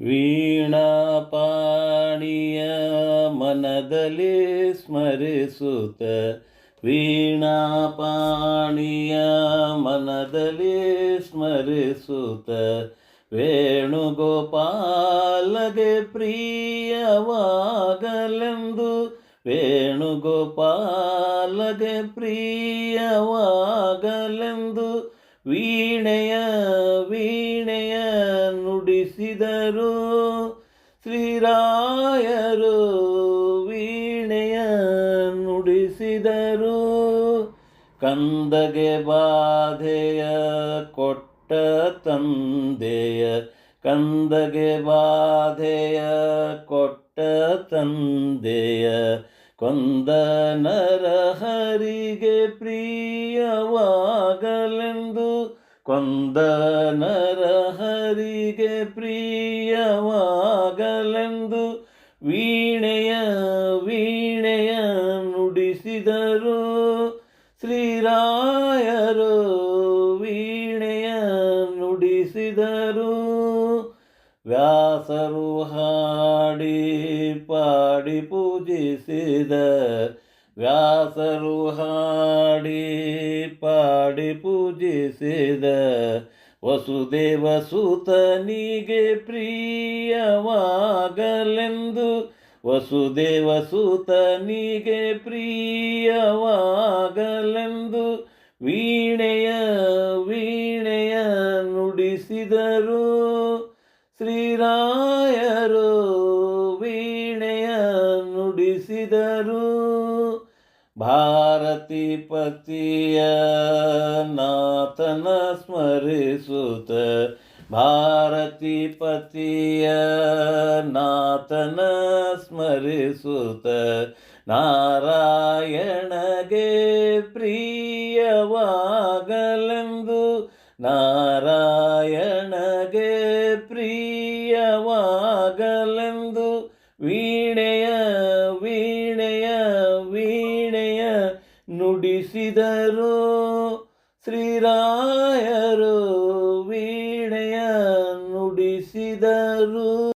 ವೀಣಾಪಾಣಿಯ ಮನದಲ್ಲಿ ಸ್ಮರಿಸುತ್ತ ವೀಣಾಪಾಣಿಯ ಮನದಲ್ಲಿ ಸ್ಮರಿಸುತ್ತ ವೇಣುಗೋಪಾಲಗೆ ಪ್ರಿಯವಾಗಲೆಂದು ವೇಣುಗೋಪಾಲಗೆ ಪ್ರಿಯವಾಗಲೆಂದು ವೀಣೆಯ ನುಡಿಸಿದರು ಶ್ರೀರಾಯರು ವೀಣೆಯ ನುಡಿಸಿದರು. ಕಂದಗೆ ಬಾಧೆಯ ಕೊಟ್ಟ ತಂದೆಯ ಕಂದಗೆ ಬಾಧೆಯ ಕೊಟ್ಟ ತಂದೆಯ ಕೊಂದ ನರಹರಿಗೆ ಪ್ರಿಯವಾಗಲೆಂದು ಕೊಂದ ನರಹರಿಗೆ ಪ್ರಿಯವಾಗಲೆಂದು ವೀಣೆಯ ನುಡಿಸಿದರು ಶ್ರೀರಾಯರು ವೀಣೆಯ ನುಡಿಸಿದರು. ವ್ಯಾಸರು ಹಾಡಿ ಪಾಡಿ ಪೂಜಿಸಿದ ವ್ಯಾಸರು ಹಾಡಿ ಪಾಡಿ ಪೂಜಿಸಿದ ವಸುದೇವ ಸುತನಿಗೆ ಪ್ರಿಯವಾಗಲೆಂದು ವಸುದೇವ ಸುತನಿಗೆ ಪ್ರಿಯವಾಗಲೆಂದು ವೀಣೆಯ ನುಡಿಸಿದರು ಶ್ರೀರಾಯರು ವೀಣೆಯ ನುಡಿಸಿದರು. ಭಾರತಿ ಪತಿಯ ನಾಥನ ಸ್ಮರಿಸುತ್ತ ಭಾರತಿ ಪತಿಯ ನಾಥನ ಸ್ಮರಿಸುತ್ತ ನಾರಾಯಣಗೆ ಪ್ರಿಯವಾಗಲೆಂದು ನಾರಾಯಣಗೆ ಪ್ರಿಯವಾಗಲೆಂದು ವೀಣೆಯ ನುಡಿಸಿದರು ಶ್ರೀರಾಯರು ವೀಣೆಯ ನುಡಿಸಿದರು.